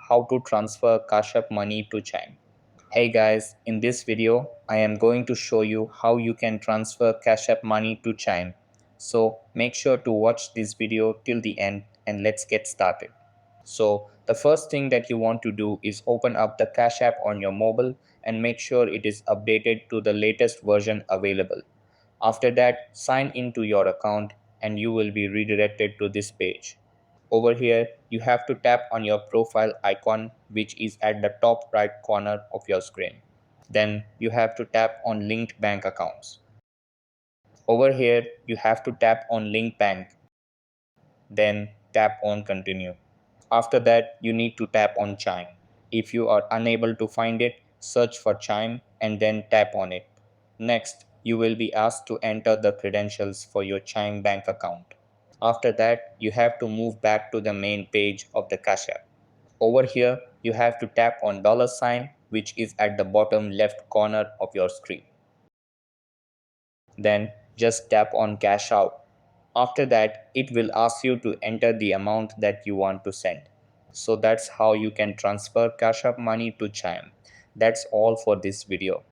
how to transfer Cashapp money to Chime. Hey guys, in this video, I am going to show you how you can transfer Cashapp money to Chime. So make sure to watch this video till the end and let's get started. So the first thing that you want to do is open up the Cashapp on your mobile and make sure it is updated to the latest version available. After that, sign into your account and you will be redirected to this page. Over here, you have to tap on your profile icon, which is at the top right corner of your screen. Then you have to tap on linked bank accounts. Over here, you have to tap on link bank, then tap on continue. After that, you need to tap on Chime. If you are unable to find it, search for Chime and then tap on it. Next, you will be asked to enter the credentials for your Chime bank account. After that, you have to move back to the main page of the Cashapp. Over here, you have to tap on $, which is at the bottom left corner of your screen. Then just tap on cash out. After that, it will ask you to enter the amount that you want to send. So that's how you can transfer Cashapp money to Chime. That's all for this video.